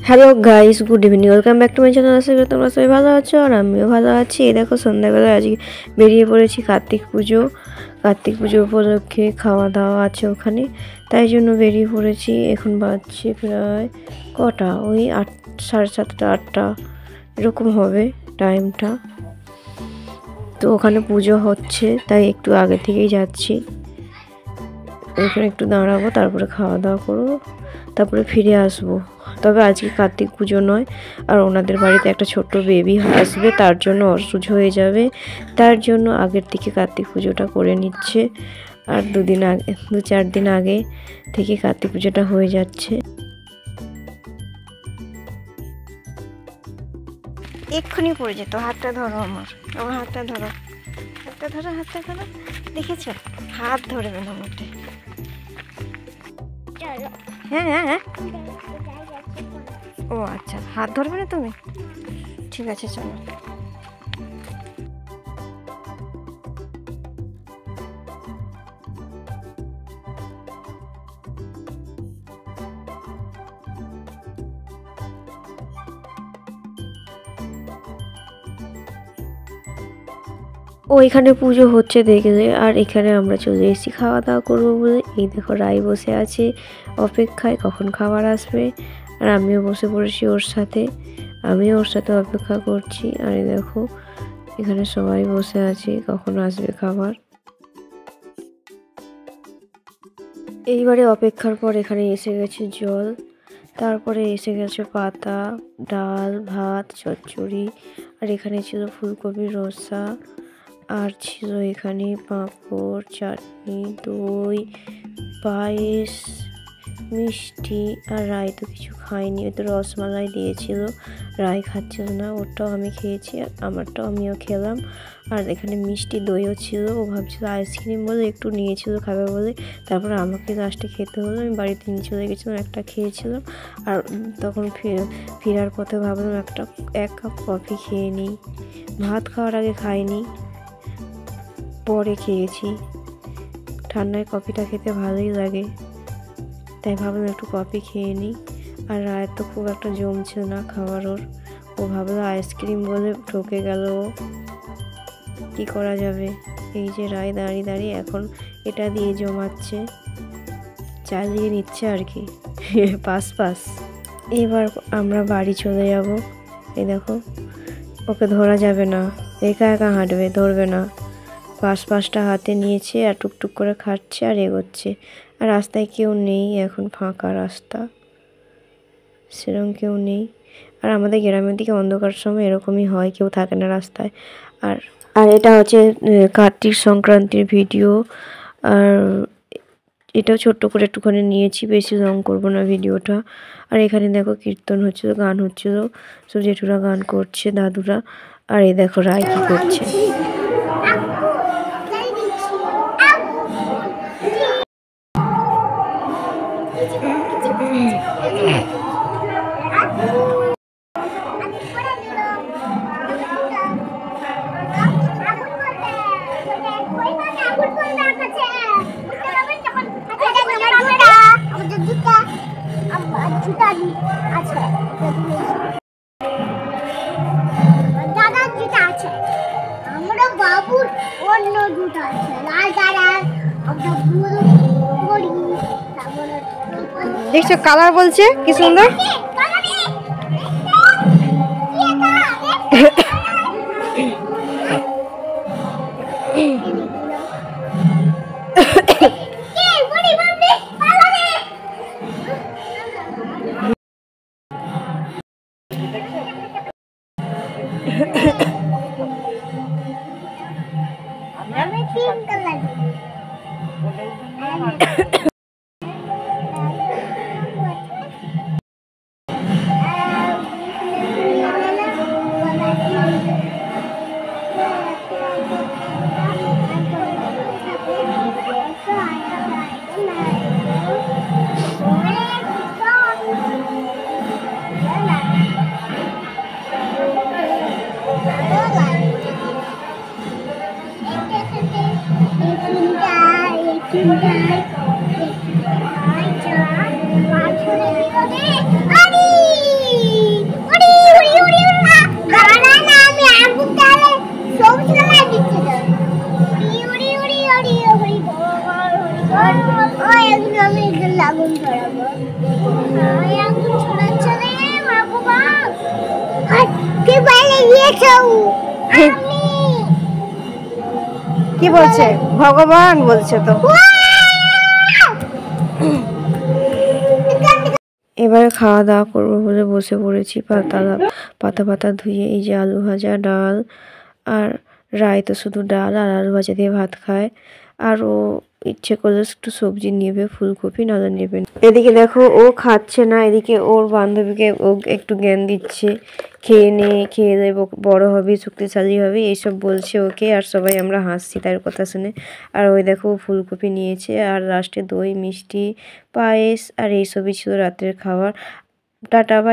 Hello guys, good evening, welcome back to my channel. আশা করি তোমরা সবাই ভালো আছো আর আমিও ভালো আছি। এই দেখো সন্ধ্যাবেলা আজকে বেরিয়ে পড়েছি কার্তিক পুজো উপলক্ষে খাওয়া দাওয়া আছে ওখানে, তাই জন্য বেরিয়ে পড়েছি। এখন বাজছে প্রায় কটা, ওই 8, 7:30, 8টা এরকম হবে টাইমটা। তো ওখানে পুজো হচ্ছে তাই একটু আগে থেকেই যাচ্ছি। ওখানে একটু দাঁড়াবো, তারপরে খাওয়া দাওয়া করবো, তারপরে ফিরে আসবো। তবে আজকে কার্তিক পুজো নয়, আর ওনাদের বাড়িতে একটা ছোট্ট বেবি আসবে, তার জন্য অসুস্থ হয়ে যাবে। তার জন্য আগের থেকে কার্তিক পুজোটা করে নিচ্ছে। আর 2-4 দিন আগে থেকে কার্তিক পুজোটা হয়ে যাচ্ছে। এক্ষুনি পড়ে যেত। হাতটা ধরো, আমার হাতটা ধরো, হাতটা ধরো। দেখেছ, হাত ধরবে না মোটে। হ্যাঁ, ও আচ্ছা, হাত ধরবে না তুমি? ঠিক আছে, চলো। ওইখানে পুজো হচ্ছে দেখলে, আর এখানে আমরা চলে এসেছি খাওয়া দাওয়া করবো বলে। এই দেখো, রাই বসে আছে অপেক্ষায় কখন খাবার আসবে, আর আমিও বসে পড়েছি ওর সাথে। আমিও ওর সাথে অপেক্ষা করছি। আর এই দেখো, এখানে সবাই বসে আছে কখন আসবে খাবার। এইবারে অপেক্ষার পর এখানে এসে গেছে জল, তারপরে এসে গেছে পাতা, ডাল, ভাত, চচ্চড়ি, আর এখানে ছিল ফুলকপির রসা, আর ছিল এখানে পাঁপড়, চাটনি, দই, পায়েস, মিষ্টি। আর রায় তো কিছু খাইনি, ওই তো রসমালাই দিয়েছিল, রায় খাচ্ছিল না, ওটাও আমি খেয়েছি, আর আমারটাও আমিও খেলাম। আর এখানে মিষ্টি দইও ছিল। ও ভাবছিল আইসক্রিম বলে একটু নিয়েছিল খাবে বলে, তারপরে আমাকে লাস্টে খেতে হলো। আমি বাড়িতে নিয়ে চলে গেছিলাম, একটা খেয়েছিলাম। আর তখন ফেরার পথে ভাবলাম 1 কাপ কফি খেয়ে নিই। ভাত খাওয়ার আগে খাইনি, পরে খেয়েছি। ঠান্ডায় কফিটা খেতে ভালোই লাগে, তাই ভাবলাম একটু কফি খেয়ে নিই। আর রায়ের তো খুব একটা জমছিল না খাবার ওর, ও ভাবলো আইসক্রিম বলে ঠকে গেল। ও কী করা যাবে। এই যে রায় দাঁড়িয়ে এখন এটা দিয়ে জমাচ্ছে, চালিয়ে নিচ্ছে আর কি। পাস। এবার আমরা বাড়ি চলে যাব। এই দেখো, ওকে ধরা যাবে না, একা একা হাঁটবে, ধরবে না। পাশটা হাতে নিয়েছে আর টুকটুক করে খাচ্ছে আর এগোচ্ছে। আর রাস্তায় কেউ নেই, এখন ফাঁকা রাস্তা, সেরকম কেউ নেই। আর আমাদের গ্রামের দিকে অন্ধকার সময় এরকমই হয়, কেউ থাকে না রাস্তায়। আর এটা হচ্ছে কার্তিক সংক্রান্তির ভিডিও। আর এটাও ছোট্ট করে একটুখানি নিয়েছি, বেশি লং করবো না ভিডিওটা। আর এখানে দেখো কীর্তন হচ্ছিল, গান হচ্ছিল, সব জেঠুরা গান করছে, দাদুরা। আর এই দেখো রায় কী করছে। দেখছো কালার বলছে কি সুন্দর। কি বলছে? ভগবান বলছে তো। এবারে খাওয়া দাওয়া করবো বলে বসে পড়েছি। পাতা পাতা ধুয়ে এই যে আলু ভাজা, ডাল আর রায় তো শুধু ডাল আর আলু ভাজা দিয়ে ভাত খায়। আর ও ইচ্ছে করলে একটু সবজি নেবে, ফুলকপি নাহলে নেবে না। এদিকে দেখো ও খাচ্ছে না, এদিকে ওর বান্ধবীকে ও একটু জ্ঞান দিচ্ছে, খেয়ে নে, খেয়ে দে, বড় হবি, শক্তিশালী হবি, এইসব বলছে ওকে। আর সবাই আমরা হাসছি তার কথা শুনে। আর ওই দেখো ফুলকপি নিয়েছে আর লাস্টে দই মিষ্টি পায়েস আর এইসবই ছিল রাতের খাবার। Tata bye.